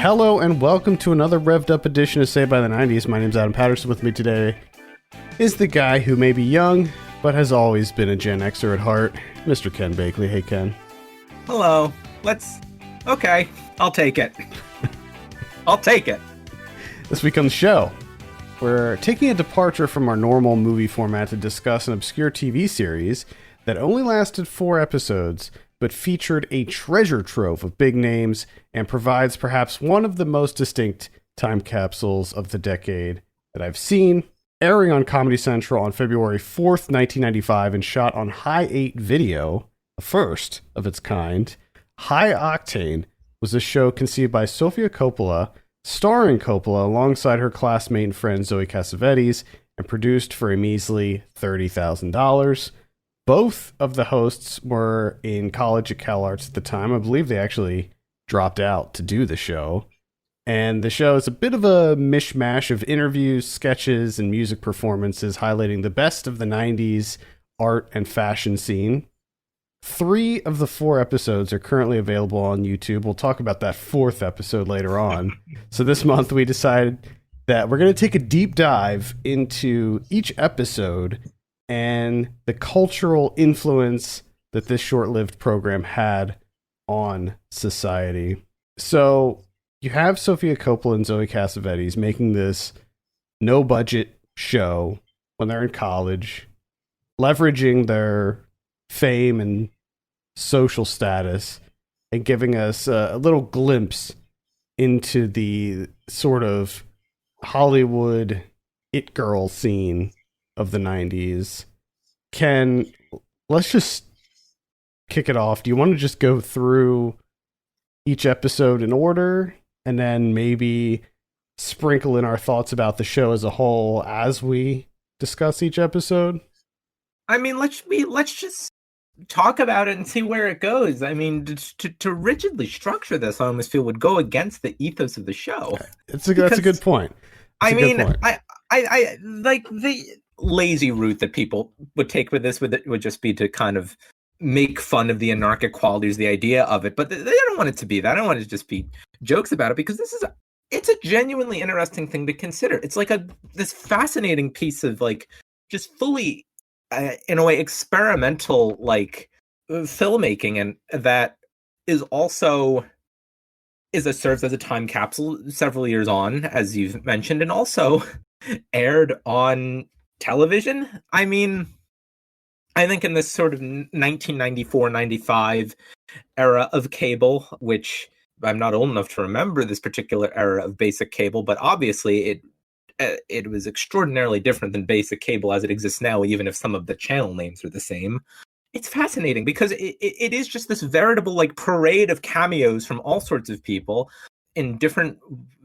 Hello and welcome to another revved up edition of Saved by the 90s. My name's Adam Patterson. With me today is the guy who may be young, but has always been a Gen Xer at heart, Mr. Ken Bakley. Hey, Ken. Hello. Okay, I'll take it. I'll take it. This week on the show, we're taking a departure from our normal movie format to discuss an obscure TV series that only lasted 4 episodes, but featured a treasure trove of big names and provides perhaps one of the most distinct time capsules of the decade that I've seen. Airing on Comedy Central on February 4th, 1995, and shot on Hi 8 video, the first of its kind, Hi Octane was a show conceived by Sofia Coppola, starring Coppola alongside her classmate and friend Zoe Cassavetes, and produced for a measly $30,000. Both of the hosts were in college at Cal Arts at the time. I believe they actually dropped out to do the show. And the show is a bit of a mishmash of interviews, sketches, and music performances highlighting the best of the 90s art and fashion scene. 3 of the 4 episodes are currently available on YouTube. We'll talk about that 4th episode later on. So this month we decided that we're going to take a deep dive into each episode and the cultural influence that this short-lived program had on society. So you have Sofia Coppola and Zoe Cassavetes making this no-budget show when they're in college, leveraging their fame and social status, and giving us a little glimpse into the sort of Hollywood it girl scene of the 90s. Ken, let's just kick it off. Do you want to just go through each episode in order and then maybe sprinkle in our thoughts about the show as a whole as we discuss each episode? I mean, let's just talk about it and see where it goes. I mean, to rigidly structure this, I almost feel would go against the ethos of the show. That's a good point. I like the lazy route that people would take with this would just be to kind of make fun of the anarchic qualities, the idea of it, but they don't want it to be that. I don't want it to just be jokes about it, because it's a genuinely interesting thing to consider. It's like this fascinating piece of like just fully in a way experimental like filmmaking, and that is also serves as a time capsule several years on, as you've mentioned, and also aired on television. I mean, I think in this sort of 1994-95 era of cable, which I'm not old enough to remember this particular era of basic cable, but obviously it was extraordinarily different than basic cable as it exists now, even if some of the channel names are the same. It's fascinating because it is just this veritable like parade of cameos from all sorts of people in different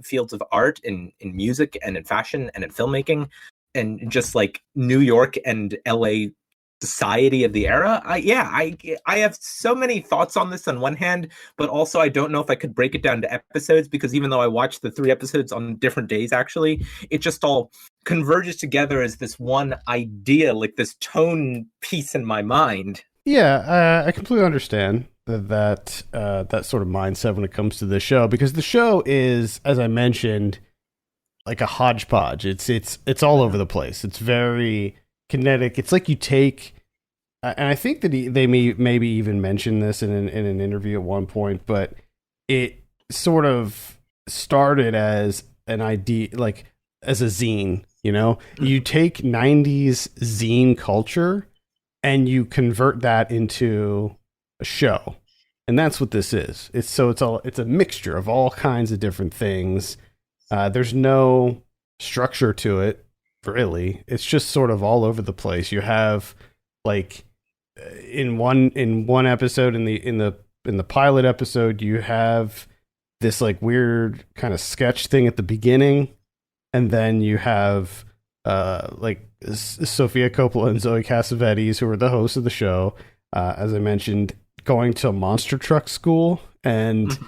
fields of art, in music and in fashion and in filmmaking, and just like New York and LA society of the era. I have so many thoughts on this on one hand, but also I don't know if I could break it down to episodes, because even though I watched the 3 episodes on different days, actually, it just all converges together as this one idea, like this tone piece in my mind. Yeah, I completely understand that sort of mindset when it comes to this show, because the show is, as I mentioned, like a hodgepodge. It's all over the place. It's very kinetic. It's like you take, and I think that they maybe even mention this in an interview at one point, but it sort of started as an idea, like as a zine. You know, you take 90s zine culture and you convert that into a show, and that's what this is. It's a mixture of all kinds of different things. There's no structure to it, really. It's just sort of all over the place. You have like in one episode, in the pilot episode, you have this like weird kind of sketch thing at the beginning, and then you have like Sofia Coppola and Zoe Cassavetes, who are the hosts of the show, as I mentioned, going to monster truck school, and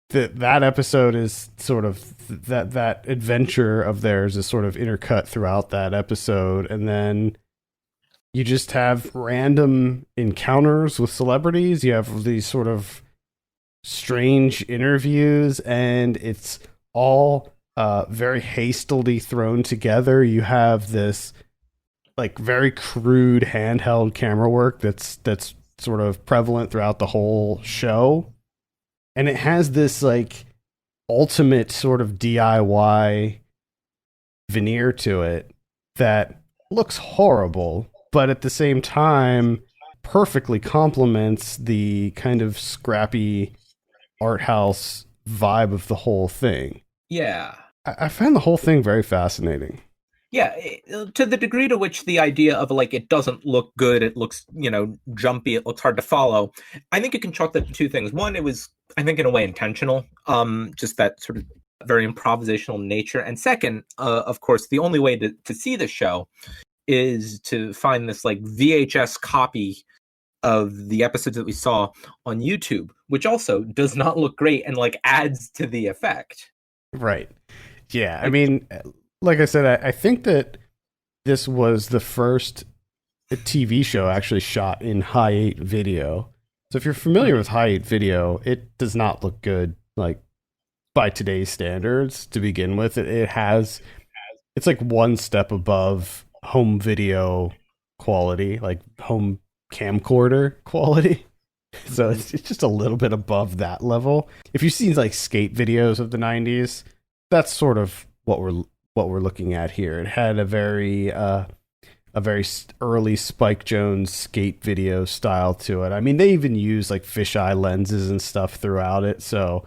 that episode is sort of that adventure of theirs is sort of intercut throughout that episode. And then you just have random encounters with celebrities. You have these sort of strange interviews, and it's all very hastily thrown together. You have this like very crude handheld camera work that's sort of prevalent throughout the whole show, and it has this like ultimate sort of DIY veneer to it that looks horrible, but at the same time perfectly complements the kind of scrappy art house vibe of the whole thing. Yeah. I find the whole thing very fascinating. Yeah, to the degree to which the idea of like it doesn't look good, it looks, jumpy, it looks hard to follow. I think you can chalk that to two things. One, it was, I think, in a way intentional, just that sort of very improvisational nature. And second, of course, the only way to see the show is to find this like VHS copy of the episodes that we saw on YouTube, which also does not look great and like adds to the effect. Right. Yeah. I mean, like I said, I think that this was the first TV show actually shot in high 8 video. So if you're familiar with high 8 video, it does not look good, like by today's standards to begin with. It's like one step above home video quality, like home camcorder quality. So it's just a little bit above that level. If you've seen like skate videos of the 90s, that's sort of what we're looking at here. It had a very early Spike Jonze skate video style to it. I mean, they even use like fisheye lenses and stuff throughout it. So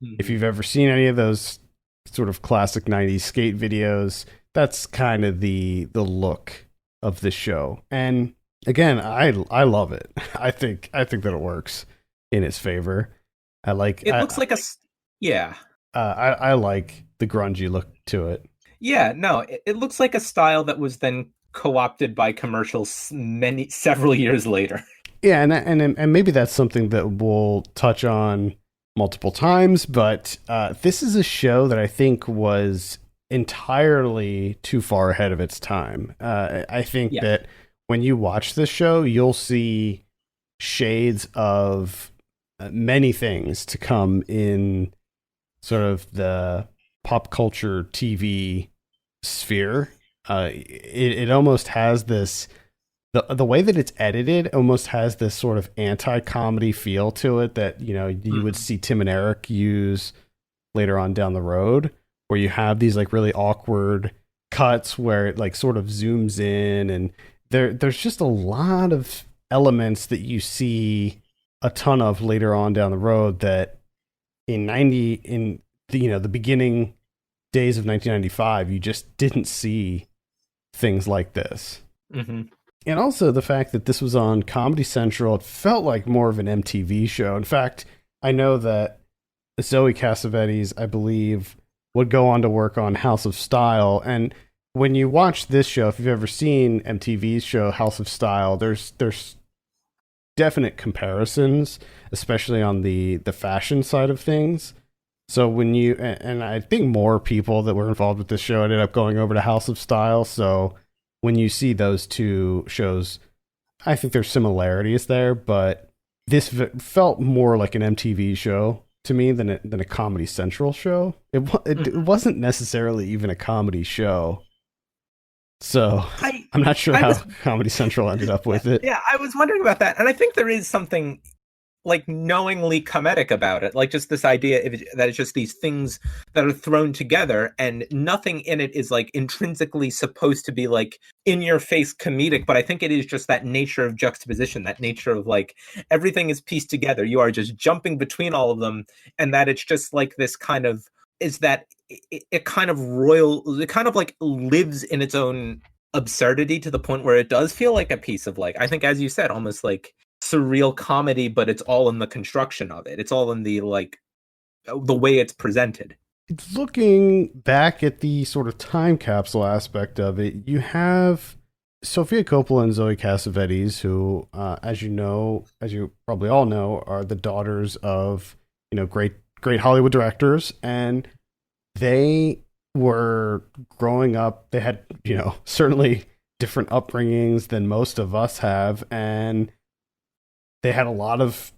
if you've ever seen any of those sort of classic 90s skate videos, that's kind of the look of the show. And again, I love it. I think that it works in its favor. Looks like yeah. I like the grungy look to it. Yeah, no, it looks like a style that was then co-opted by commercials several years later. Yeah, and maybe that's something that we'll touch on multiple times, but this is a show that I think was entirely too far ahead of its time. I think that when you watch this show, you'll see shades of many things to come in sort of the pop culture TV sphere. It almost has this, the way that it's edited almost has this sort of anti-comedy feel to it that, you would see Tim and Eric use later on down the road, where you have these like really awkward cuts where it like sort of zooms in, and there's just a lot of elements that you see a ton of later on down the road that in the beginning days of 1995 you just didn't see things like this. Mm-hmm. And also the fact that this was on Comedy Central, it felt like more of an MTV show. In fact, I know that Zoe Cassavetes, I believe, would go on to work on House of Style. And when you watch this show, if you've ever seen MTV's show House of Style, there's definite comparisons, especially on the fashion side of things. So when you, and I think more people that were involved with this show ended up going over to House of Style. So when you see those two shows, I think there's similarities there, but this felt more like an MTV show to me than a Comedy Central show. It wasn't necessarily even a comedy show. So I'm not sure how Comedy Central ended up with it. Yeah, I was wondering about that. And I think there is something like knowingly comedic about it, like just this idea that it's just these things that are thrown together and nothing in it is like intrinsically supposed to be like in your face comedic, but I think it is just that nature of juxtaposition, that nature of like everything is pieced together, you are just jumping between all of them, and that it's just like this kind of is that it kind of like lives in its own absurdity to the point where it does feel like a piece of like, I think as you said, almost like surreal comedy, but it's all in the construction of it. It's all in the like the way it's presented. Looking back at the sort of time capsule aspect of it, you have Sofia Coppola and Zoe Cassavetes, who, as you probably all know, are the daughters of great Hollywood directors, and they were growing up. They had certainly different upbringings than most of us have, and they had a lot of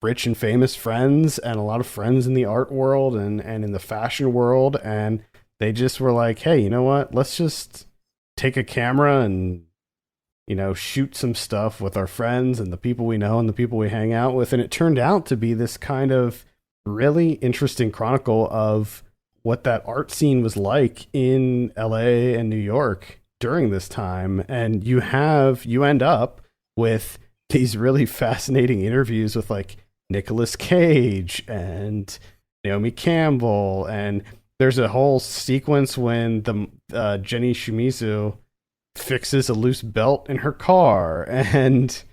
rich and famous friends and a lot of friends in the art world and in the fashion world. And they just were like, hey, you know what? Let's just take a camera and, shoot some stuff with our friends and the people we know and the people we hang out with. And it turned out to be this kind of really interesting chronicle of what that art scene was like in LA and New York during this time. And you end up with these really fascinating interviews with like Nicolas Cage and Naomi Campbell. And there's a whole sequence when the Jenny Shimizu fixes a loose belt in her car. And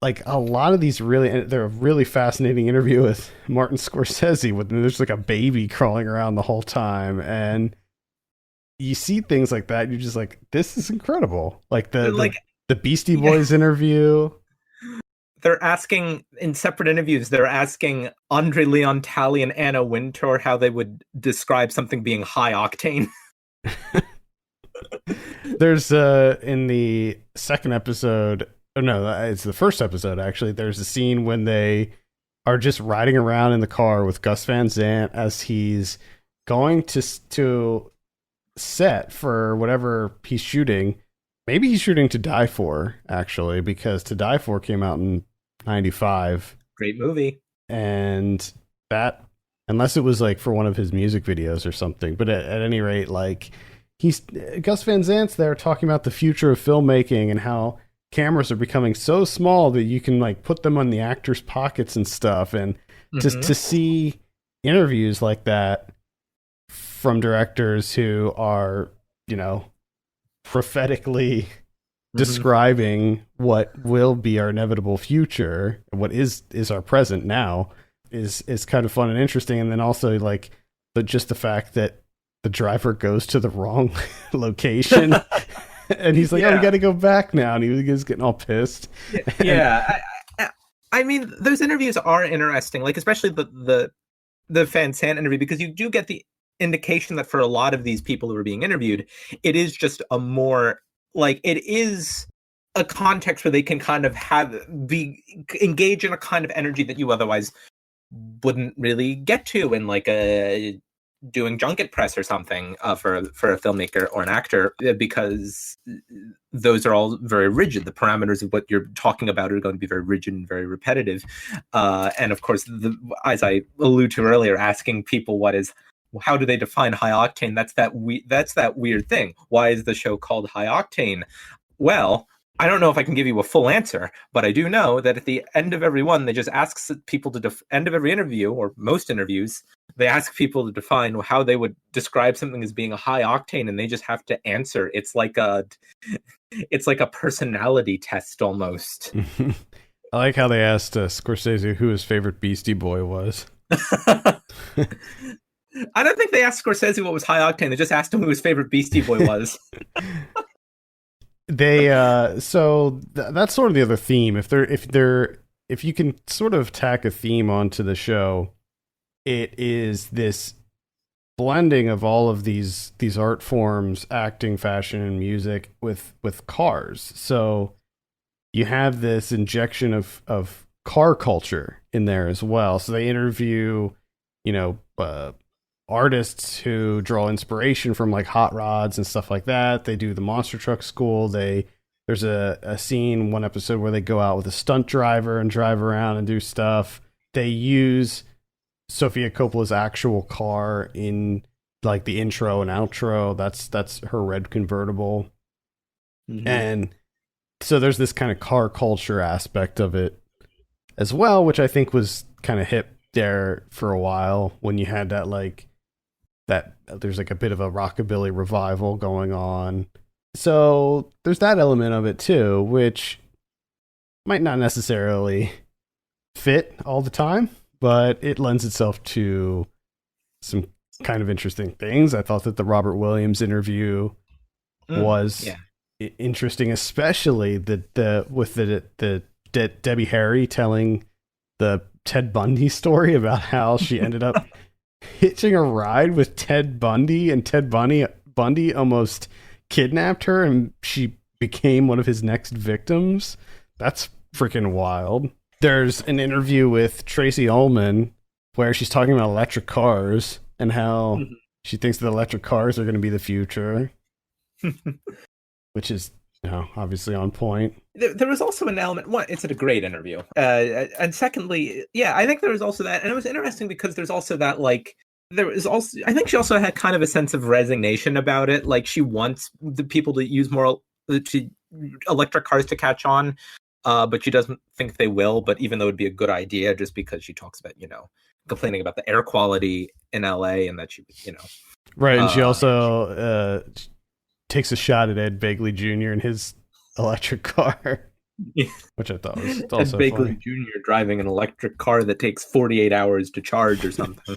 like a lot of these they're a really fascinating interview with Martin Scorsese with there's like a baby crawling around the whole time. And you see things like that. You're just like, this is incredible. Like the Beastie Boys interview. They're asking in separate interviews, they're asking Andre Leon Talley and Anna Wintour how they would describe something being high octane. There's in the second episode, oh no, it's the first episode actually. There's a scene when they are just riding around in the car with Gus Van Sant as he's going to set for whatever he's shooting. Maybe he's shooting To Die For, actually, because To Die For came out in 95. Great movie. And that, unless it was like for one of his music videos or something, but at any rate, like Gus Van Sant's there talking about the future of filmmaking and how cameras are becoming so small that you can like put them on the actors' pockets and stuff. And to see interviews like that from directors who are, prophetically describing what will be our inevitable future, what is our present now, is kind of fun and interesting. And then also like just the fact that the driver goes to the wrong location and he's like, oh, we got to go back now. And he was getting all pissed. Yeah. I mean, those interviews are interesting, like especially the Van Sant interview, because you do get the indication that for a lot of these people who are being interviewed, it is just a more like it is a context where they can kind of engage in a kind of energy that you otherwise wouldn't really get to in like doing junket press or something for a filmmaker or an actor, because those are all very rigid. The parameters of what you're talking about are going to be very rigid and very repetitive. And of course, as I alluded to earlier, asking people how do they define high octane? That's that weird thing. Why is the show called High Octane? Well, I don't know if I can give you a full answer, but I do know that at the end of every one, they just ask people end of every interview, or most interviews, they ask people to define how they would describe something as being a high octane, and they just have to answer. It's like a personality test almost. I like how they asked Scorsese who his favorite Beastie Boy was. I don't think they asked Scorsese what was high octane. They just asked him who his favorite Beastie Boy was. That's sort of the other theme. If you can sort of tack a theme onto the show, it is this blending of all of these art forms, acting, fashion, and music with cars. So you have this injection of car culture in there as well. So they interview, artists who draw inspiration from like hot rods and stuff like that. They do the monster truck school. There's a scene, one episode, where they go out with a stunt driver and drive around and do stuff. They use Sofia Coppola's actual car in like the intro and outro. That's her red convertible. Mm-hmm. And so there's this kind of car culture aspect of it as well, which I think was kind of hip there for a while when you had that there's like a bit of a rockabilly revival going on. So there's that element of it too, which might not necessarily fit all the time, but it lends itself to some kind of interesting things. I thought that the Robert Williams interview was interesting, especially with the Debbie Harry telling the Ted Bundy story about how she ended up hitching a ride with Ted Bundy, and Ted Bundy almost kidnapped her, and she became one of his next victims. That's freaking wild. There's an interview with Tracy Ullman where she's talking about electric cars and how she thinks that electric cars are going to be the future, which is, obviously on point. There was also an element. One, it's a great interview, and secondly, yeah, I think there was also that, and it was interesting because there's also that, like, there was also, I think she also had kind of a sense of resignation about it. Like, she wants the people to use more electric cars to catch on, but she doesn't think they will. But even though it'd be a good idea, just because she talks about, complaining about the air quality in LA and that she, right, and she also takes a shot at Ed Begley Jr. and his electric car, which I thought was also Ed Begley funny. Jr. driving an electric car that takes 48 hours to charge or something.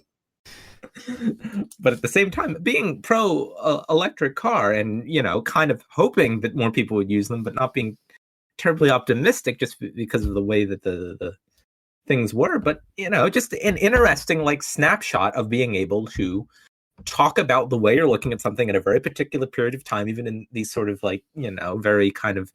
But at the same time, being pro electric car and, kind of hoping that more people would use them, but not being terribly optimistic just because of the way that the things were. But, just an interesting, like, snapshot of being able to talk about the way you're looking at something at a very particular period of time, even in these sort of, like, very kind of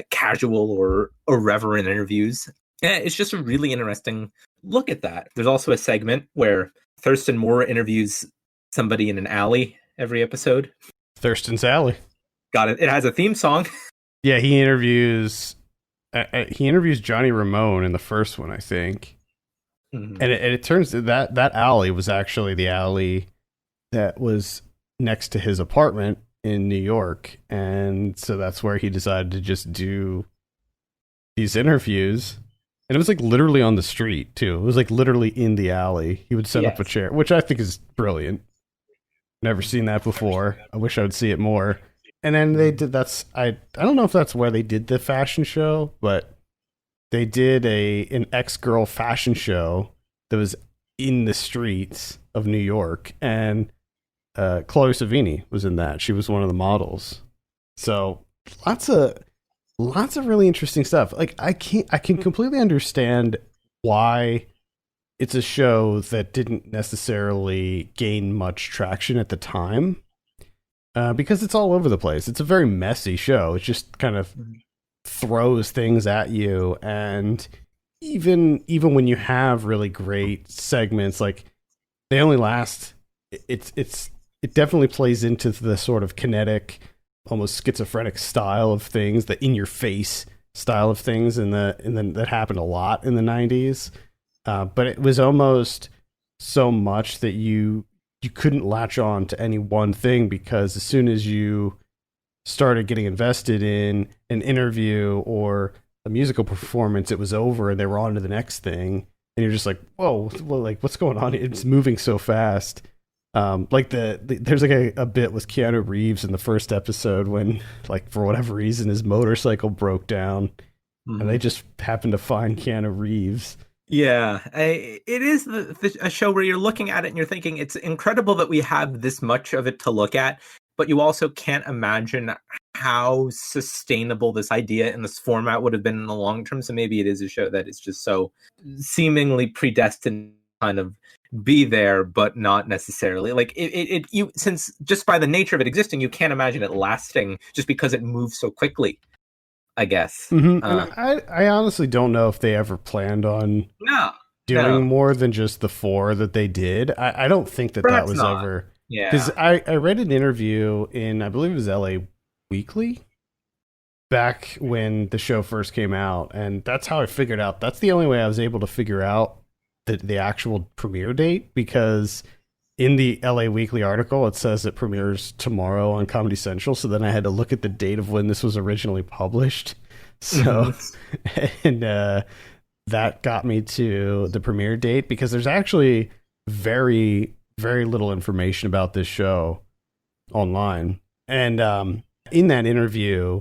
casual or irreverent interviews. And it's just a really interesting look at that. There's also a segment where Thurston Moore interviews somebody in an alley every episode. Thurston's Alley. Got it. It has a theme song. Yeah, he interviews Johnny Ramone in the first one, I think. Mm-hmm. And it turns that alley was actually the alley that was next to his apartment in New York. And so that's where he decided to just do these interviews. And it was like literally on the street too. It was like literally in the alley. He would set up a chair, which I think is brilliant. Never seen that before. I wish I would see it more. And then they did I don't know if that's where they did the fashion show, but they did an ex-girl fashion show that was in the streets of New York, and Chloe Savini was in that. She was one of the models. So lots of really interesting stuff. Like, I can completely understand why it's a show that didn't necessarily gain much traction at the time, because it's all over the place. It's a very messy show. It just kind of throws things at you, and even when you have really great segments, like, they only last. It definitely plays into the sort of kinetic, almost schizophrenic style of things, the in-your-face style of things, and then that happened a lot in the 90s. But it was almost so much that you couldn't latch on to any one thing, because as soon as you started getting invested in an interview or a musical performance, it was over and they were on to the next thing. And you're just like, whoa, well, like, what's going on? It's moving so fast. Like there's like a bit with Keanu Reeves in the first episode when, like, for whatever reason, his motorcycle broke down, and they just happened to find Keanu Reeves. Yeah, it is a show where you're looking at it and you're thinking it's incredible that we have this much of it to look at, but you also can't imagine how sustainable this idea in this format would have been in the long term. So maybe it is a show that is just so seemingly predestined to kind of be there, but not necessarily. Like, you, since just by the nature of it existing, you can't imagine it lasting just because it moves so quickly, I guess. And I honestly don't know if they ever planned on doing more than just the 4 that they did. I don't think that Perhaps that was not. ever. Yeah. Because I read an interview in, I believe it was LA Weekly, back when the show first came out, and that's how I figured out. That's the only way I was able to figure out the actual premiere date, because in the LA Weekly article, it says it premieres tomorrow on Comedy Central. So then I had to look at the date of when this was originally published. So, and that got me to the premiere date, because there's actually very, very little information about this show online. And in that interview,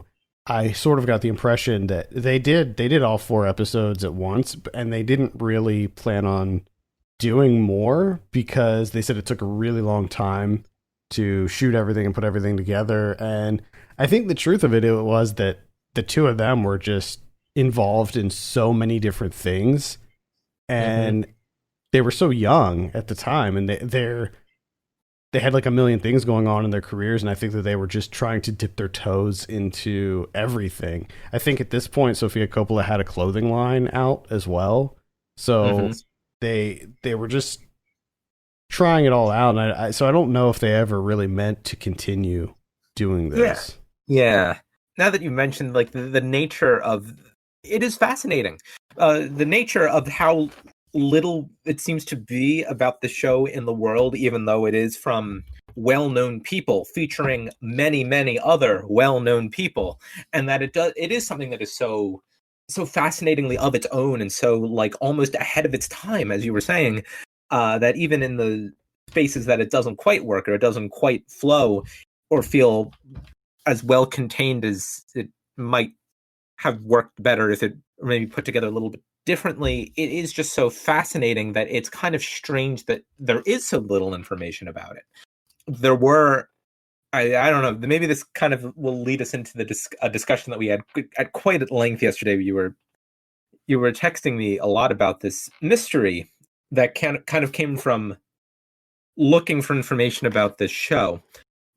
I sort of got the impression that they did all 4 episodes at once, and they didn't really plan on doing more, because they said it took a really long time to shoot everything and put everything together. And I think the truth of it was that the 2 of them were just involved in so many different things, and they were so young at the time, and they they had like a million things going on in their careers, and I think that they were just trying to dip their toes into everything. I think at this point, Sofia Coppola had a clothing line out as well, so they were just trying it all out. And so I don't know if they ever really meant to continue doing this. Yeah. Now that you mentioned like the nature of it is fascinating. The nature of how little it seems to be about the show in the world, even though it is from well-known people featuring many, many other well-known people, and that it is something that is so fascinatingly of its own and so like almost ahead of its time, as you were saying, that even in the spaces that it doesn't quite work or it doesn't quite flow or feel as well contained as it might have worked better if it maybe put together a little bit differently, it is just so fascinating that it's kind of strange that there is so little information about it. There were, I don't know, maybe this kind of will lead us into a discussion that we had at quite at length yesterday. You were texting me a lot about this mystery that kind of came from looking for information about this show,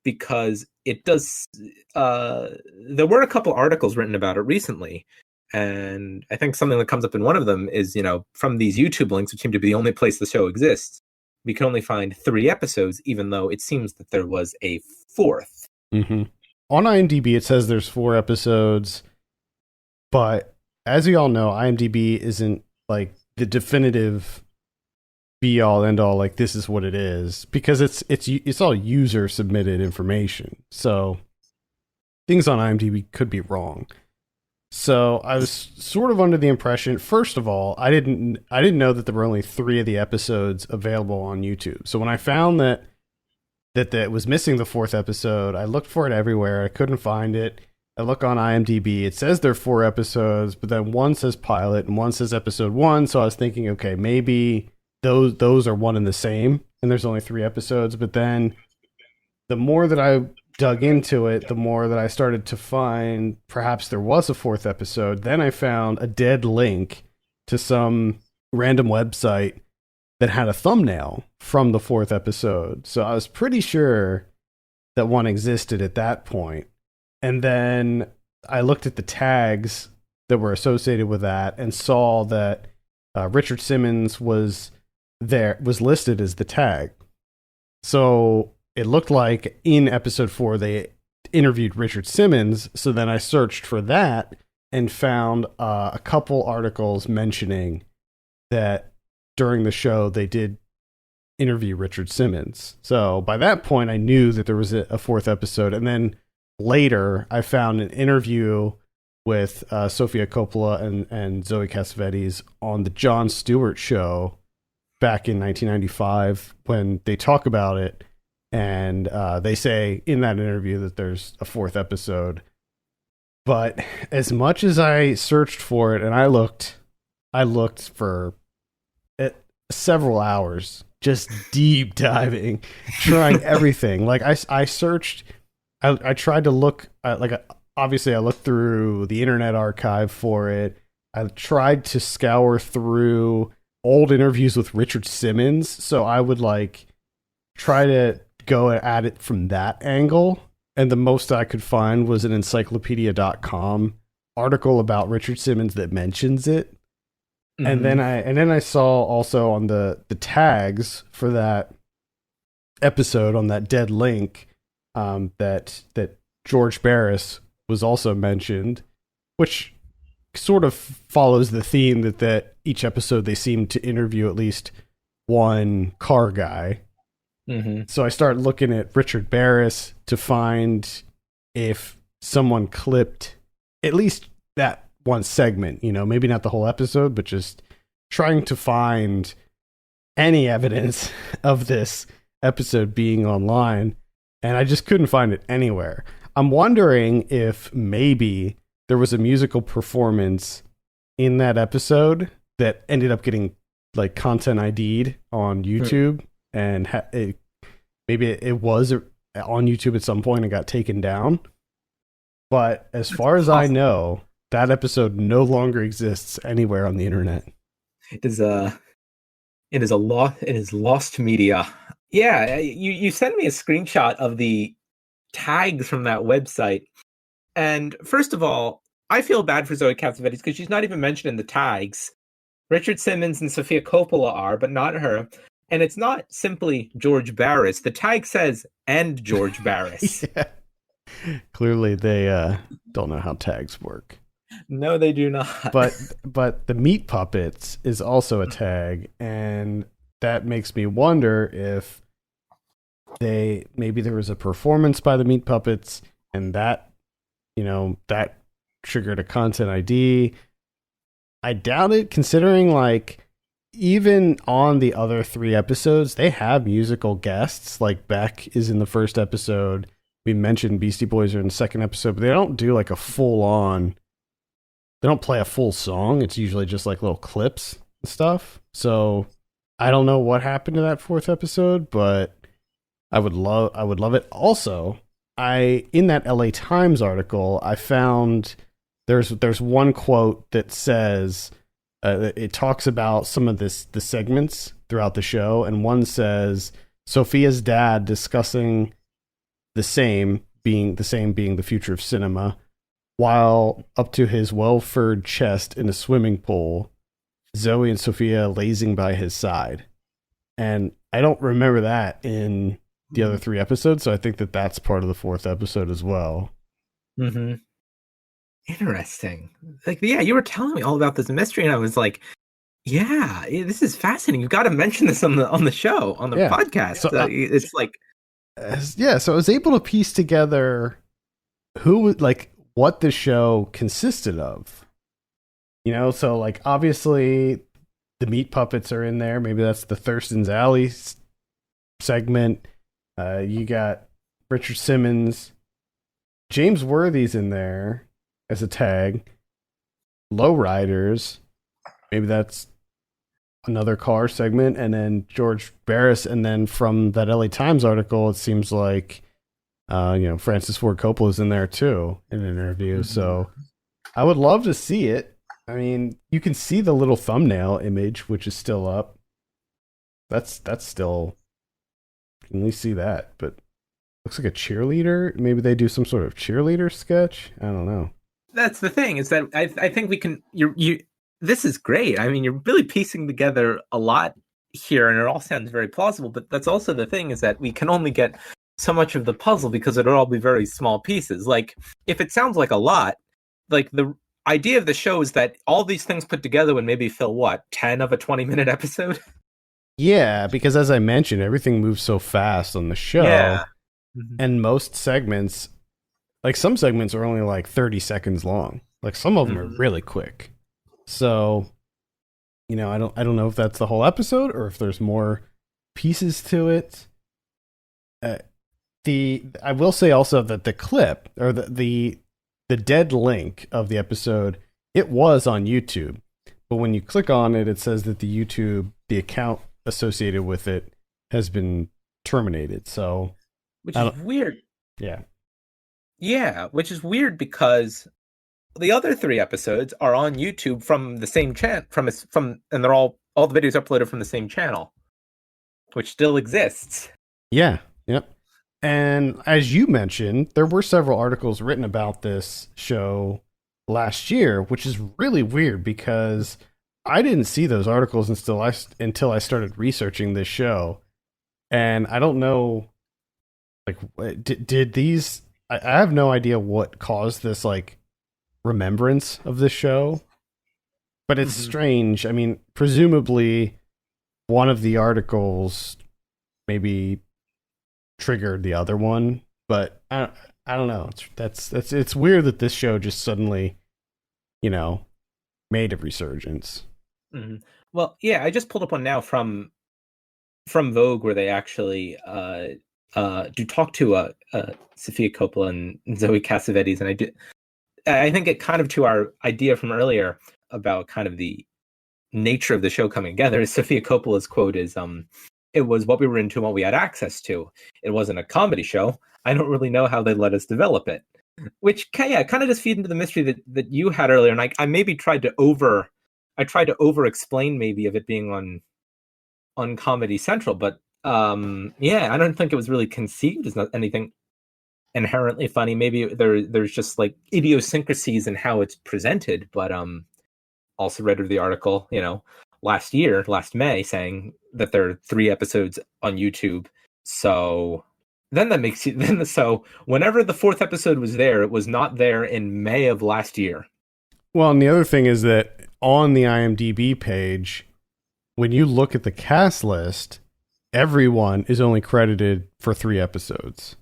because it does, there were a couple articles written about it recently, and I think something that comes up in one of them is, from these YouTube links, which seem to be the only place the show exists, we can only find 3 episodes, even though it seems that there was a 4th. Mm-hmm. On IMDb, it says there's 4 episodes, but as we all know, IMDb isn't like the definitive be all end all, like this is what it is, because it's all user submitted information. So things on IMDb could be wrong. So I was sort of under the impression, first of all, I didn't know that there were only 3 of the episodes available on YouTube. So when I found that it was missing the 4th episode, I looked for it everywhere. I couldn't find it. I look on IMDb. It says there are 4 episodes, but then one says pilot and one says episode 1. So I was thinking, okay, maybe those are one and the same, and there's only 3 episodes. But then the more that I dug into it, the more that I started to find perhaps there was a 4th episode. Then I found a dead link to some random website that had a thumbnail from the 4th episode. So I was pretty sure that one existed at that point. And then I looked at the tags that were associated with that and saw that Richard Simmons was listed as the tag. So it looked like in episode 4 they interviewed Richard Simmons. So then I searched for that and found a couple articles mentioning that during the show they did interview Richard Simmons. So by that point I knew that there was a 4th episode. And then later I found an interview with Sofia Coppola and Zoe Cassavetes on the Jon Stewart show back in 1995 when they talk about it, and they say in that interview that there's a 4th episode. But as much as I searched for it, and I looked for several hours, just deep diving, trying everything. Like I searched, I tried to look, obviously I looked through the Internet Archive for it. I tried to scour through old interviews with Richard Simmons, so I would try to go at it from that angle, and the most I could find was an encyclopedia.com article about Richard Simmons that mentions it. Mm-hmm. And then I saw also on the tags for that episode on that dead link that George Barris was also mentioned, which sort of follows the theme that each episode they seem to interview at least one car guy. Mm-hmm. So I started looking at Richard Barris to find if someone clipped at least that one segment, maybe not the whole episode, but just trying to find any evidence of this episode being online. And I just couldn't find it anywhere. I'm wondering if maybe there was a musical performance in that episode that ended up getting content ID'd on YouTube, and maybe it was on YouTube at some point and got taken down. But as far as I know, that episode no longer exists anywhere on the internet. It is lost media. Yeah, you sent me a screenshot of the tags from that website. And first of all, I feel bad for Zoe Cassavetes because she's not even mentioned in the tags. Richard Simmons and Sofia Coppola are, but not her. And it's not simply George Barris. The tag says, and George Barris. Yeah. Clearly, they don't know how tags work. No, they do not. But the Meat Puppets is also a tag, and that makes me wonder if maybe there was a performance by the Meat Puppets, and that that triggered a content ID. I doubt it, considering like even on the other 3 episodes, they have musical guests. Like Beck is in the first episode. We mentioned Beastie Boys are in the second episode, but they don't do like a full on. They don't play a full song. It's usually just like little clips and stuff. So I don't know what happened to that 4th episode, but I would love it. Also, in that LA Times article, I found there's one quote that says it talks about some of the segments throughout the show, and one says Sofia's dad discussing the same being the future of cinema, while up to his well-furred chest in a swimming pool, Zoe and Sofia lazing by his side. And I don't remember that in the other 3 episodes, so I think that that's part of the 4th episode as well. Mm-hmm. Interesting. Like, yeah, you were telling me all about this mystery, and I was like, yeah, this is fascinating. You've got to mention this on the show, on the podcast. So, it's like, so I was able to piece together what the show consisted of. So like obviously the Meat Puppets are in there. Maybe that's the Thurston's Alley segment. You got Richard Simmons, James Worthy's in there as a tag. Lowriders, maybe that's another car segment, and then George Barris, and then from that LA Times article, it seems like Francis Ford Coppola is in there too in an interview. Mm-hmm. So I would love to see it. I mean, you can see the little thumbnail image, which is still up. That's still, you can at least see that, but looks like a cheerleader. Maybe they do some sort of cheerleader sketch. I don't know. That's the thing, is that I think we can. This is great. I mean, you're really piecing together a lot here, and it all sounds very plausible. But that's also the thing, is that we can only get so much of the puzzle because it'll all be very small pieces. Like, if it sounds like a lot, like the idea of the show is that all these things put together would maybe fill 10 of a 20-minute episode. Yeah, because as I mentioned, everything moves so fast on the show. Yeah. And most segments, like some segments are only like 30 seconds long. Like some of them are really quick. So, I don't know if that's the whole episode or if there's more pieces to it. I will say also that the clip or the dead link of the episode, it was on YouTube, but when you click on it, it says that the account associated with it has been terminated. So, which is weird. Yeah, which is weird because the other 3 episodes are on YouTube from the same channel, and they're all the videos uploaded from the same channel, which still exists. Yeah. Yep. And as you mentioned, there were several articles written about this show last year, which is really weird because I didn't see those articles until I started researching this show. And I don't know, like, did these, I have no idea what caused this, like, remembrance of this show, but it's strange. I mean, presumably one of the articles maybe triggered the other one, but I don't know. It's weird that this show just suddenly, made a resurgence. Mm-hmm. Well, yeah, I just pulled up one now from Vogue where they actually do talk to Sofia Coppola and Zoe Cassavetes, and I think it kind of to our idea from earlier about kind of the nature of the show coming together. Sofia Coppola's quote is, "It was what we were into and what we had access to. It wasn't a comedy show. I don't really know how they let us develop it." Which, kind of just feed into the mystery that you had earlier, and I maybe tried to over explain maybe of it being on Comedy Central, but Yeah, I don't think it was really conceived as not anything inherently funny. Maybe there's just like idiosyncrasies in how it's presented, but also read the article, last May, saying that there are 3 episodes on YouTube. So then that makes you then so whenever the 4th episode was there, it was not there in May of last year. Well, and the other thing is that on the IMDb page, when you look at the cast list, everyone is only credited for 3 episodes.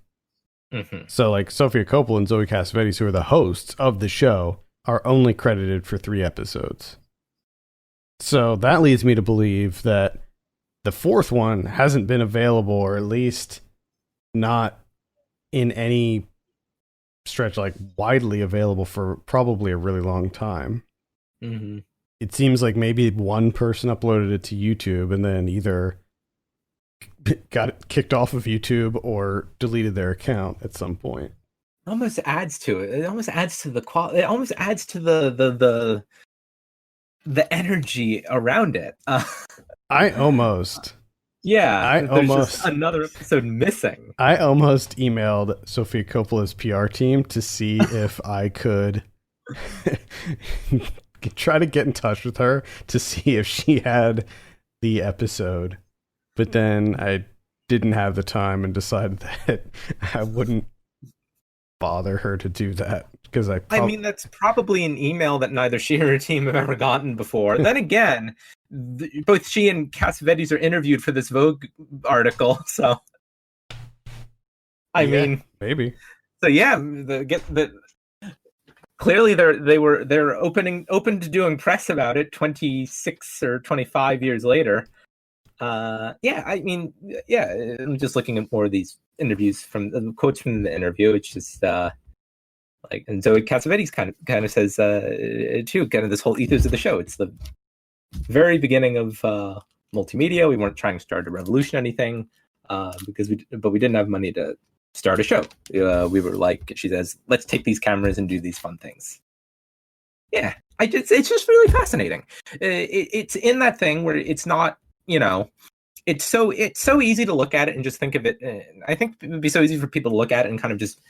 Mm-hmm. So like Sofia Coppola and Zoe Cassavetes, who are the hosts of the show, are only credited for 3 episodes. So that leads me to believe that the 4th one hasn't been available, or at least not in any stretch like widely available, for probably a really long time. Mm-hmm. It seems like maybe one person uploaded it to YouTube and then either got it kicked off of YouTube or deleted their account at some point. Almost adds to it. It almost adds to the quality. It almost adds to the energy around it. I almost. Yeah, there's just another episode missing. I almost emailed Sofia Coppola's PR team to see if I could try to get in touch with her to see if she had the episode. But then I didn't have the time and decided that I wouldn't bother her to do that. Because I mean, that's probably an email that neither she or her team have ever gotten before. Then again, both she and Cassavetes are interviewed for this Vogue article, so I mean, maybe. So yeah, clearly they're open to doing press about it 26 or 25 years later. Yeah, I mean, yeah, I'm just looking at more of these interviews from quotes from the interview. It's just like, and Zoe Cassavetes kind of says too, kind of this whole ethos of the show. It's the very beginning of multimedia. We weren't trying to start a revolution or anything, but we didn't have money to start a show. We were like, she says, let's take these cameras and do these fun things. Yeah, it's just really fascinating. It's in that thing where it's not, it's so easy to look at it and just think of it. I think it would be so easy for people to look at it and kind of just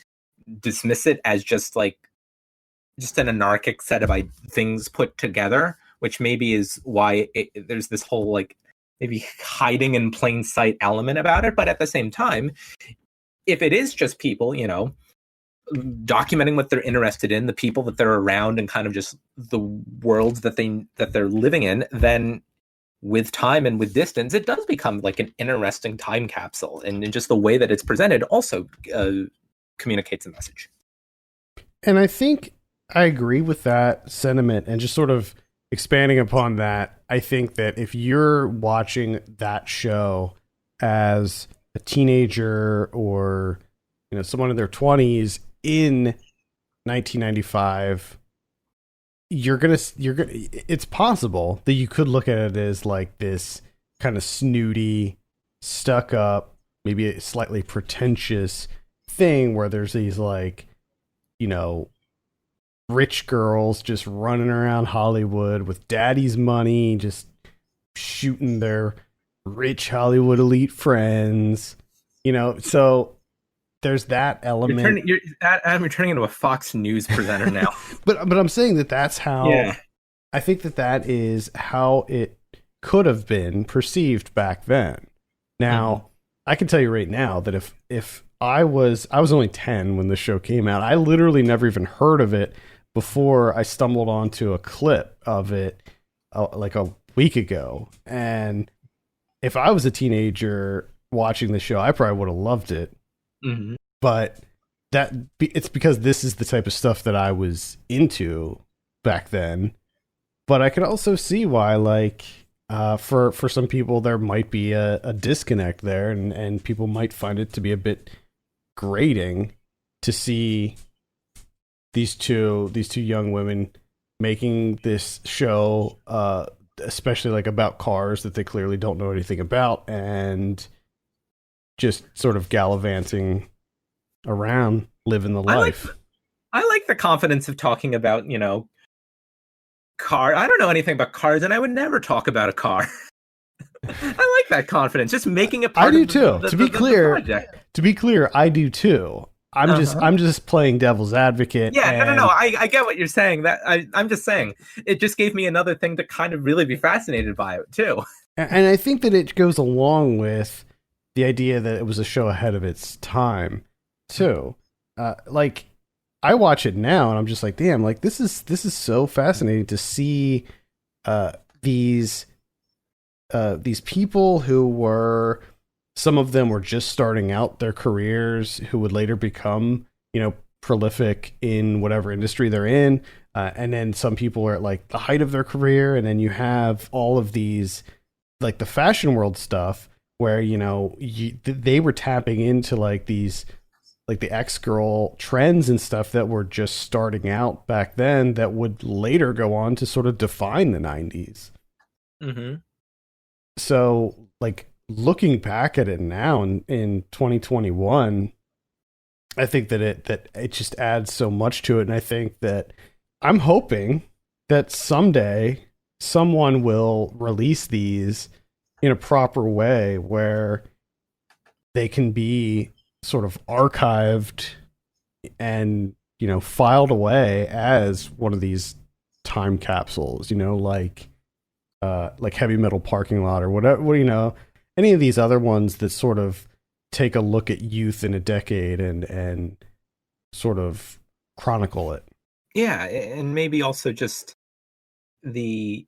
dismiss it as just an anarchic set of things put together, which maybe is why there's this whole like maybe hiding in plain sight element about it. But at the same time, if it is just people, documenting what they're interested in, the people that they're around, and kind of just the worlds that they're living in, then with time and with distance, it does become like an interesting time capsule. And just the way that it's presented also communicates a message. And I think I agree with that sentiment, and just sort of expanding upon that, I think that if you're watching that show as a teenager or someone in their 20s in 1995, you're gonna it's possible that you could look at it as like this kind of snooty, stuck up, maybe a slightly pretentious thing where there's these like rich girls just running around Hollywood with daddy's money, just shooting their rich Hollywood elite friends, so there's that element. I'm turning into a Fox News presenter now. but I'm saying that's how. Yeah. I think that is how it could have been perceived back then. Now, I can tell you right now that if I was only 10 when the show came out, I literally never even heard of it before I stumbled onto a clip of it like a week ago. And if I was a teenager watching the show, I probably would have loved it. Mm-hmm. But it's because this is the type of stuff that I was into back then. But I could also see why, like, for some people, there might be a disconnect there, and people might find it to be a bit grating to see these two young women making this show, especially like about cars that they clearly don't know anything about, and just sort of gallivanting around, living the life. I like the confidence of talking about, car. I don't know anything about cars, and I would never talk about a car. I like like that confidence. Just making it I part do of too. the project. To be clear, I do too. I'm just playing devil's advocate. Yeah, no. And I get what you're saying. I'm just saying it just gave me another thing to kind of really be fascinated by it too. and I think that it goes along with the idea that it was a show ahead of its time too. Like I watch it now and I'm just like, damn, like this is so fascinating to see uh, these people who were, some of them were just starting out their careers, who would later become, prolific in whatever industry they're in. And then some people are at like the height of their career. And then you have all of these, like the fashion world stuff where, they were tapping into like these, like the X-girl trends and stuff that were just starting out back then that would later go on to sort of define the 90s. Mm-hmm. So, like, looking back at it now in 2021, I think that it just adds so much to it. And I think that I'm hoping that someday someone will release these in a proper way where they can be sort of archived and, filed away as one of these time capsules, like Heavy Metal Parking Lot or whatever, any of these other ones that sort of take a look at youth in a decade and sort of chronicle it. Yeah, and maybe also just and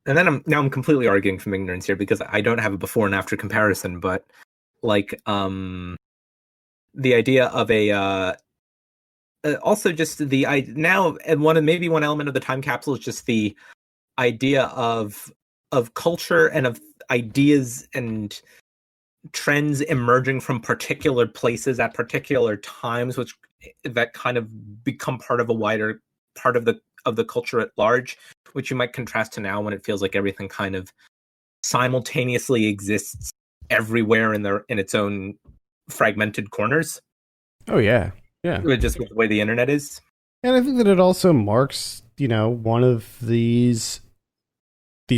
then I'm completely arguing from ignorance here because I don't have a before and after comparison, but like the idea of a also just now, and one element of the time capsule is just the idea of culture and of ideas and trends emerging from particular places at particular times, which that kind of become part of a wider part of the culture at large, which you might contrast to now when it feels like everything kind of simultaneously exists everywhere in its own fragmented corners. Oh yeah, yeah. Just with the way the internet is. And I think that it also marks, one of these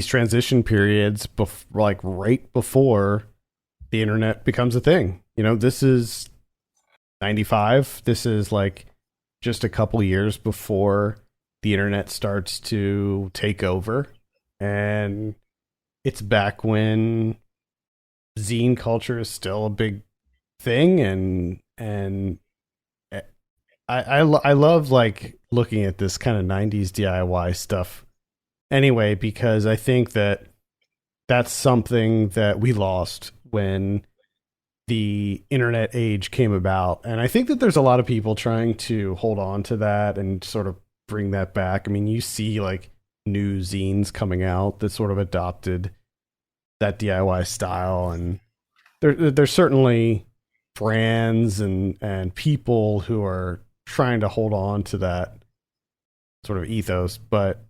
transition periods, like right before the internet becomes a thing. This is 95. This is like just a couple years before the internet starts to take over. And it's back when zine culture is still a big thing. And I love like looking at this kind of 90s DIY stuff anyway, because I think that that's something that we lost when the internet age came about. And I think that there's a lot of people trying to hold on to that and sort of bring that back. I mean, you see like new zines coming out that sort of adopted that DIY style. And there's certainly brands and people who are trying to hold on to that sort of ethos. But,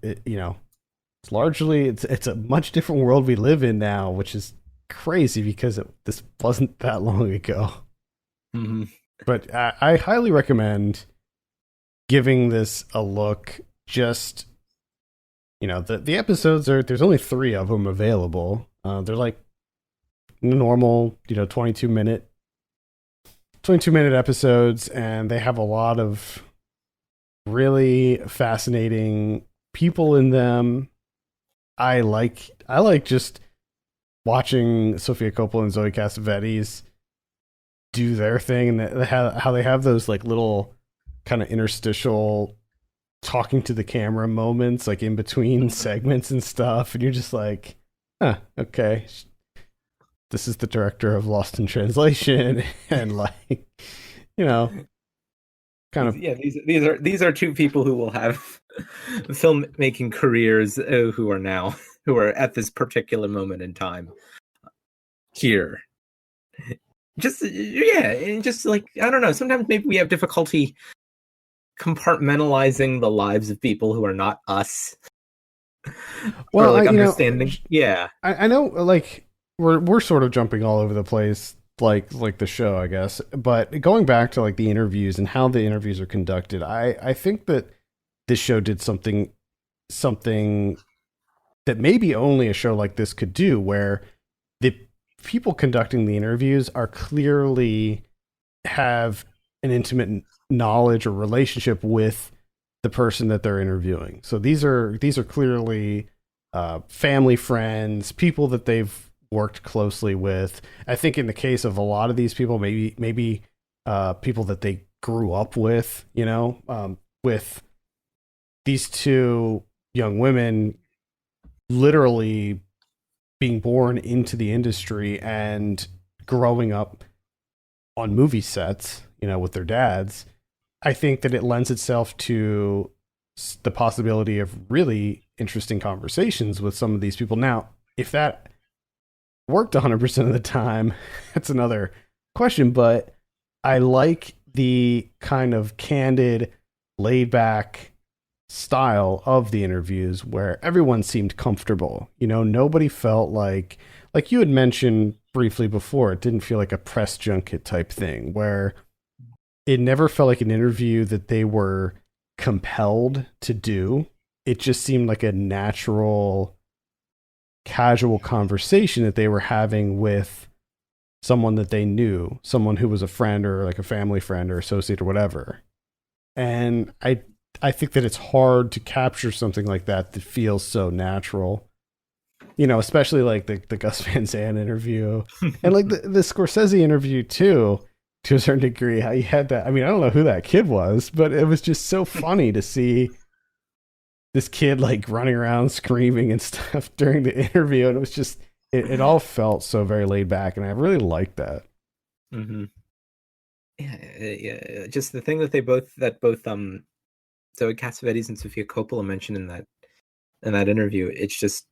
it's largely, it's a much different world we live in now, which is crazy because this wasn't that long ago. Mm-hmm. But I highly recommend giving this a look. Just, the episodes there's only 3 of them available. They're like normal, 22 minute episodes, and they have a lot of really fascinating people in them. I like just watching Sofia Coppola and Zoe Cassavetes do their thing, and how they have those like little kind of interstitial talking to the camera moments, like in between segments and stuff, and you're just like, okay, this is the director of Lost in Translation, and like, kind of, yeah. These are 2 people who will have filmmaking careers who are at this particular moment in time here. Just and just like, I don't know, sometimes maybe we have difficulty compartmentalizing the lives of people who are not us. Well, or like understanding. I know, like we're sort of jumping all over the place, like the show, I guess. But going back to like the interviews and how the interviews are conducted, I think that this show did something that maybe only a show like this could do, where the people conducting the interviews are clearly have an intimate knowledge or relationship with the person that they're interviewing. So these are clearly family friends, people that they've worked closely with. I think in the case of a lot of these people, maybe people that they grew up with, with these two young women literally being born into the industry and growing up on movie sets, with their dads. I think that it lends itself to the possibility of really interesting conversations with some of these people. Now, if that worked 100% of the time, that's another question, but I like the kind of candid, laid back style of the interviews where everyone seemed comfortable. Nobody felt like you had mentioned briefly before, it didn't feel like a press junket type thing where it never felt like an interview that they were compelled to do. It just seemed like a natural, casual conversation that they were having with someone that they knew, someone who was a friend or like a family friend or associate or whatever. And I think that it's hard to capture something like that that feels so natural. Especially like the Gus Van Sant interview and like the Scorsese interview too, to a certain degree, how you had that. I mean, I don't know who that kid was, but it was just so funny to see this kid like running around screaming and stuff during the interview. And it was just, it all felt so very laid back. And I really liked that. Mm-hmm. Yeah. Just the thing that both so Cassavetes and Sofia Coppola mentioned in that interview, it's just,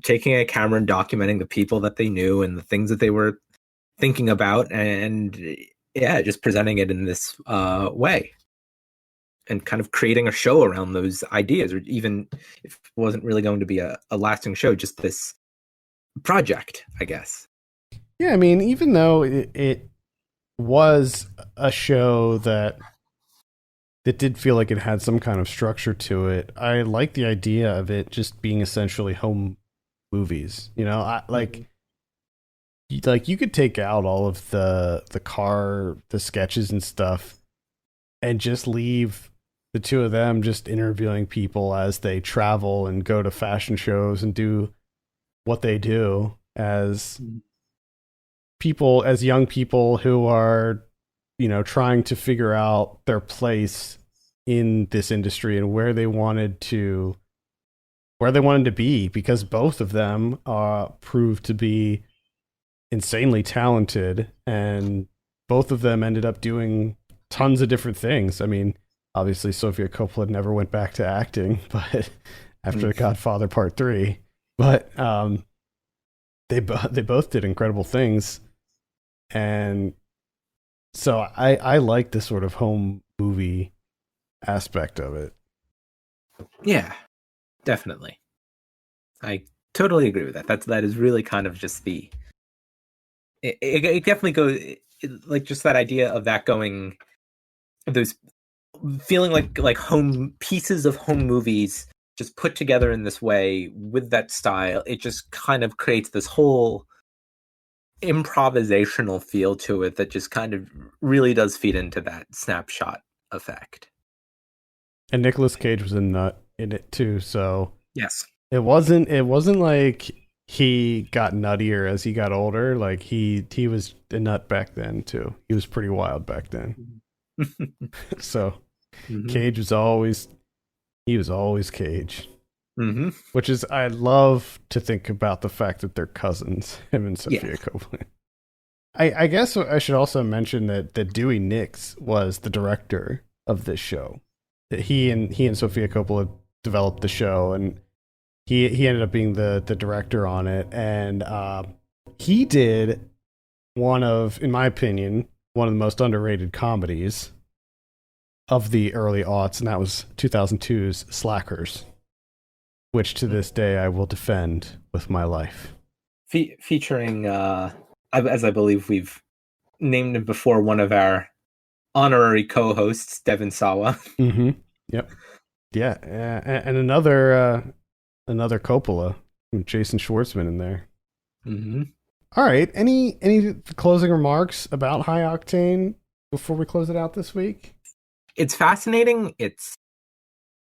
taking a camera and documenting the people that they knew and the things that they were thinking about, and yeah, just presenting it in this way and kind of creating a show around those ideas, or even if it wasn't really going to be a lasting show, just this project, I guess. Yeah, I mean, even though it was a show that did feel like it had some kind of structure to it, I like the idea of it just being essentially home movies. I like you could take out all of the sketches and stuff and just leave the two of them just interviewing people as they travel and go to fashion shows and do what they do as people, as young people who are trying to figure out their place in this industry and where they wanted to be, because both of them proved to be insanely talented, and both of them ended up doing tons of different things. I mean, obviously Sofia Coppola never went back to acting, but after The Godfather Part 3, but they both did incredible things. And so I like this sort of home movie aspect of it. Yeah, definitely. I totally agree with that. That is really kind of just it definitely goes like just that idea of that going, those feeling like home pieces of home movies just put together in this way with that style. It just kind of creates this whole improvisational feel to it that just kind of really does feed into that snapshot effect. And Nicolas Cage was in it too, so Yes. it wasn't like he got nuttier as he got older. Like he was a nut back then too. He was pretty wild back then. So Cage was always Cage. Mm-hmm. Which is, I love to think about the fact that they're cousins, him and Sofia Coppola. I guess I should also mention that Dewey Nix was the director of this show. He and Sofia Coppola developed the show, and he ended up being the director on it. And he did one of, in my opinion, one of the most underrated comedies of the early aughts, and that was 2002's Slackers, which to this day I will defend with my life. Featuring, as I believe we've named him before, one of our honorary co-hosts, Devin Sawa. Mm-hmm. Yep. Yeah, and another Coppola, Jason Schwartzman in there. Mm-hmm. All right. Any closing remarks about High Octane before we close it out this week? It's fascinating. It's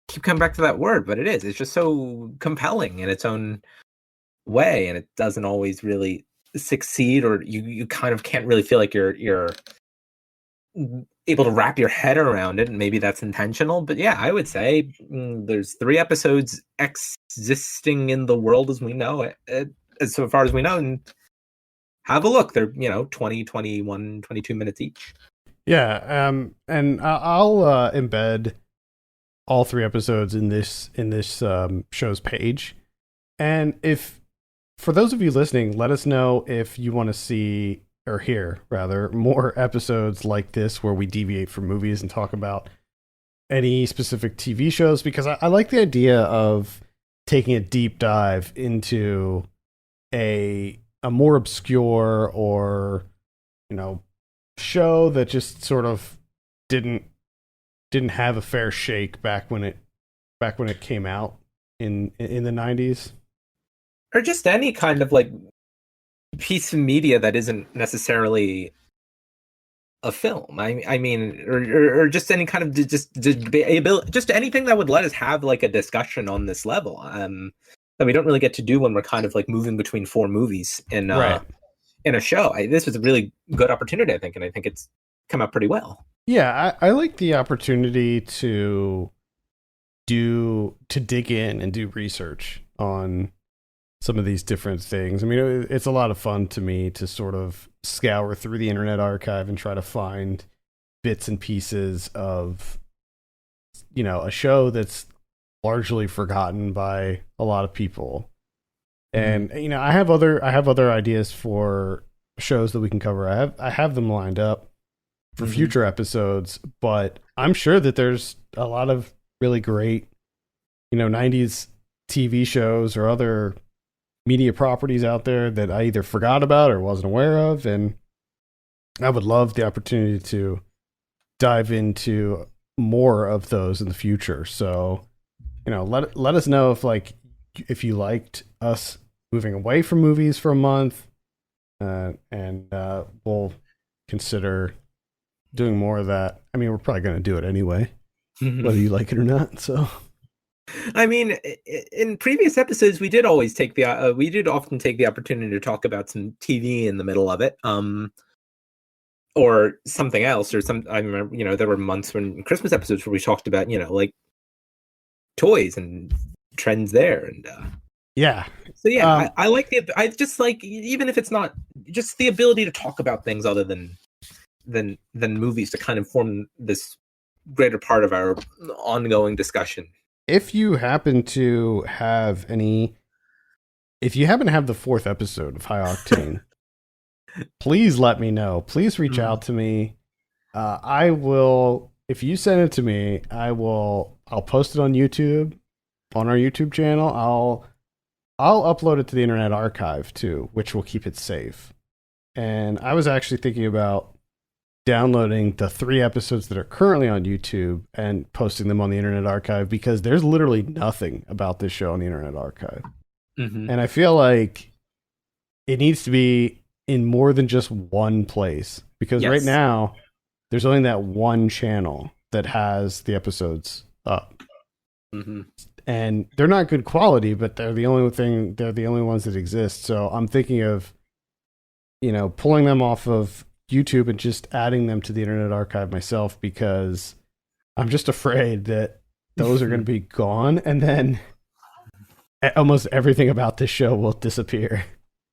keep coming back to that word, but it is. It's just so compelling in its own way, and it doesn't always really succeed, or you kind of can't really feel like you're able to wrap your head around it, and maybe that's intentional. But yeah, I would say there's 3 episodes existing in the world as we know it, as so far as we know, and have a look. They're 20, 21, 22 minutes each. Yeah. And I'll embed all 3 episodes in this show's page. And if for those of you listening, let us know if you want to see or hear rather more episodes like this where we deviate from movies and talk about any specific TV shows, because I like the idea of taking a deep dive into a more obscure or show that just sort of didn't have a fair shake back when it came out in the 90s. Or just any kind of like piece of media that isn't necessarily a film. I mean, or just any kind of just anything that would let us have like a discussion on this level. That we don't really get to do when we're kind of like moving between 4 movies in Right. in a show. This was a really good opportunity, I think, and I think it's come out pretty well. Yeah, I like the opportunity to dig in and do research on some of these different things. I mean, it's a lot of fun to me to sort of scour through the Internet Archive and try to find bits and pieces of a show that's largely forgotten by a lot of people. And I have other ideas for shows that we can cover. I have them lined up for future episodes, but I'm sure that there's a lot of really great 90s TV shows or other media properties out there that I either forgot about or wasn't aware of, and I would love the opportunity to dive into more of those in the future. So, let us know if you liked us moving away from movies for a month, and we'll consider doing more of that. I mean, we're probably going to do it anyway, whether you like it or not. So, I mean, in previous episodes, we did often take the opportunity to talk about some TV in the middle of it, or something else, or some. I remember, there were months when Christmas episodes where we talked about, like toys and trends there, and yeah. So yeah, I like I just like, even if it's not just the ability to talk about things other than movies, to kind of form this greater part of our ongoing discussion. If you happen to have the 4th episode of High Octane, please let me know. Please reach out to me. I will, if you send it to me, I'll post it on YouTube, on our YouTube channel. I'll upload it to the Internet Archive too, which will keep it safe. And I was actually thinking about downloading the 3 episodes that are currently on YouTube and posting them on the Internet Archive, because there's literally nothing about this show on the Internet Archive. And I feel like it needs to be in more than just one place, because right now there's only that one channel that has the episodes up. And they're not good quality, but they're the only ones that exist. So I'm thinking of pulling them off of YouTube and just adding them to the Internet Archive myself, because I'm just afraid that those are going to be gone, and then almost everything about this show will disappear.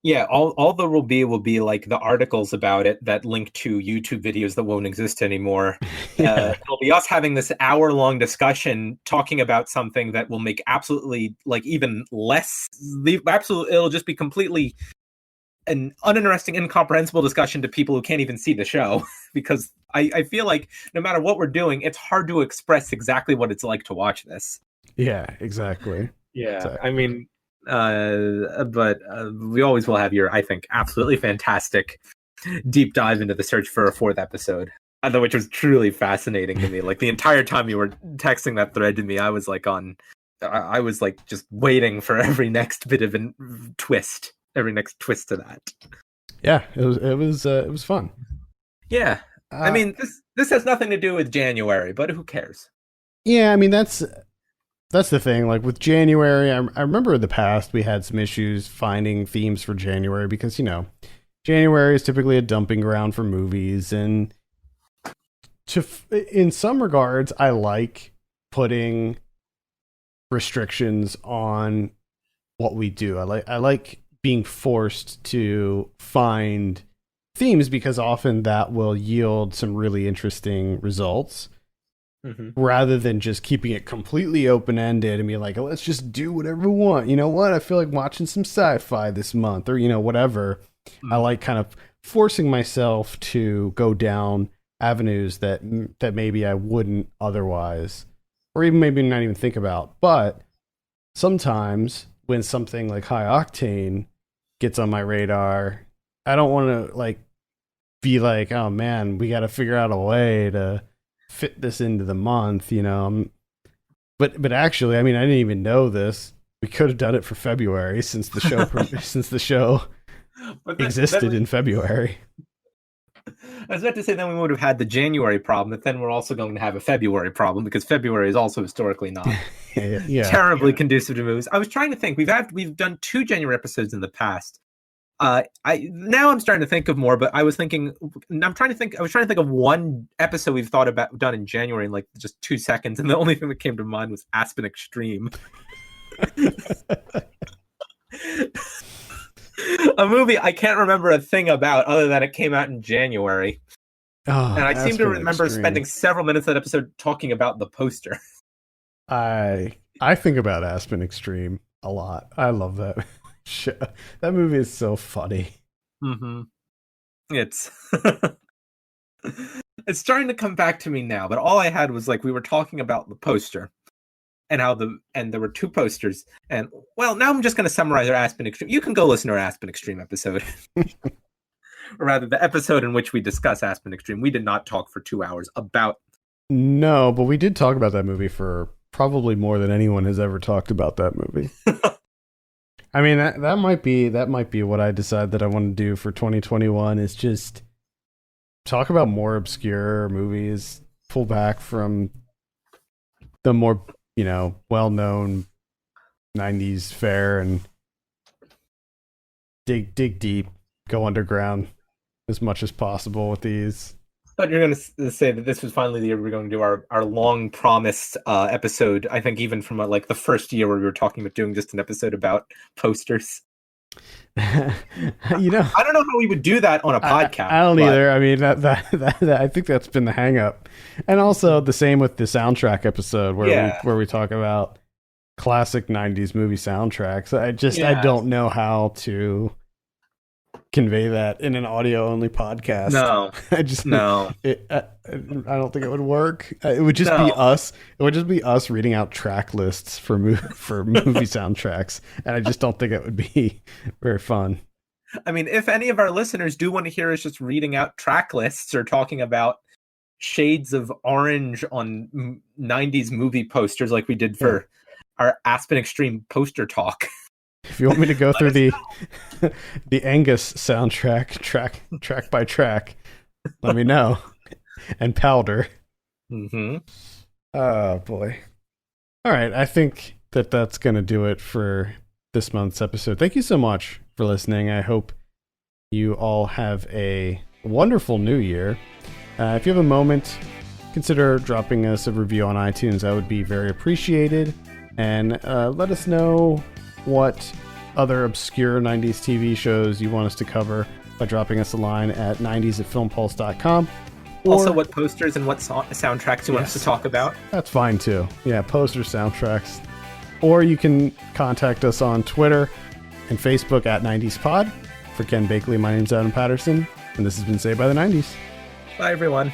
Yeah, all there will be like the articles about it that link to YouTube videos that won't exist anymore. It'll be us having this hour-long discussion talking about something that will make absolutely, like, even less. It'll just be completely an uninteresting, incomprehensible discussion to people who can't even see the show, because I feel like no matter what we're doing, it's hard to express exactly what it's like to watch this. Yeah, exactly. Yeah, exactly. I mean, but we always will have your, I think, absolutely fantastic deep dive into the search for a 4th episode, which was truly fascinating to me. Like, the entire time you were texting that thread to me, I was like just waiting for every next bit of a twist. every next twist to that. Yeah, it was fun. Yeah. I mean, this has nothing to do with January, but who cares? Yeah, I mean that's the thing. Like with January, I remember in the past we had some issues finding themes for January because January is typically a dumping ground for movies, and in some regards, I like putting restrictions on what we do. I like being forced to find themes because often that will yield some really interesting results. Mm-hmm. Rather than just keeping it completely open-ended and be like, oh, let's just do whatever we want. You know what? I feel like watching some sci-fi this month or, whatever. Mm-hmm. I like kind of forcing myself to go down avenues that maybe I wouldn't otherwise, or even maybe not even think about. But sometimes when something like Hi Octane gets on my radar, I don't want to be like, oh man, we got to figure out a way to fit this into the month, But actually, I mean, I didn't even know this. We could have done it for February since the show existed in February. I was about to say then we would have had the January problem, but then we're also going to have a February problem because February is also historically not terribly conducive to movies. I was trying to think. We've done 2 January episodes in the past. I'm starting to think of more, but I was trying to think of one episode we've done in January in just 2 seconds, and the only thing that came to mind was Aspen Extreme. A movie I can't remember a thing about other than it came out in January. Oh, and I seem to remember spending several minutes of that episode talking about the poster. I think about Aspen Extreme a lot. I love that. That movie is so funny. Mm-hmm. It's starting to come back to me now, but all I had was we were talking about the poster and there were 2 posters, and now I'm just going to summarize our Aspen Extreme. You can go listen to our Aspen Extreme episode. Or rather, the episode in which we discuss Aspen Extreme. We did not talk for 2 hours about... No, but we did talk about that movie for probably more than anyone has ever talked about that movie. I mean, that might be what I decide that I want to do for 2021 is just talk about more obscure movies, pull back from the more, well-known 90s fare and dig deep, go underground as much as possible with these. I thought you were going to say that this was finally the year we were going to do our long-promised episode, I think even from the first year where we were talking about doing just an episode about posters. I don't know how we would do that on a podcast. I don't either. I mean, that I think that's been the hang-up. And also the same with the soundtrack episode where we talk about classic 90s movie soundtracks. I don't know how to convey that in an audio-only podcast. No, I don't think it would work. It would just be us. It would just be us reading out track lists for movie soundtracks, and I just don't think it would be very fun. I mean, if any of our listeners do want to hear us just reading out track lists or talking about shades of orange on 90s movie posters like we did for our Aspen Extreme poster talk. If you want me to go through the Angus soundtrack track by track, let me know. And Powder. Mm-hmm. Oh boy. All right, I think that's going to do it for this month's episode. Thank you so much for listening. I hope you all have a wonderful new year. If you have a moment, consider dropping us a review on iTunes. That would be very appreciated. And let us know what other obscure 90s TV shows you want us to cover by dropping us a line at 90s@filmpulse.com. Also, what posters and what soundtracks you want us to talk about. That's fine, too. Yeah, posters, soundtracks. Or you can contact us on Twitter and Facebook at 90spod. For Ken Bakley, my name's Adam Patterson, and this has been Saved by the 90s. Bye, everyone.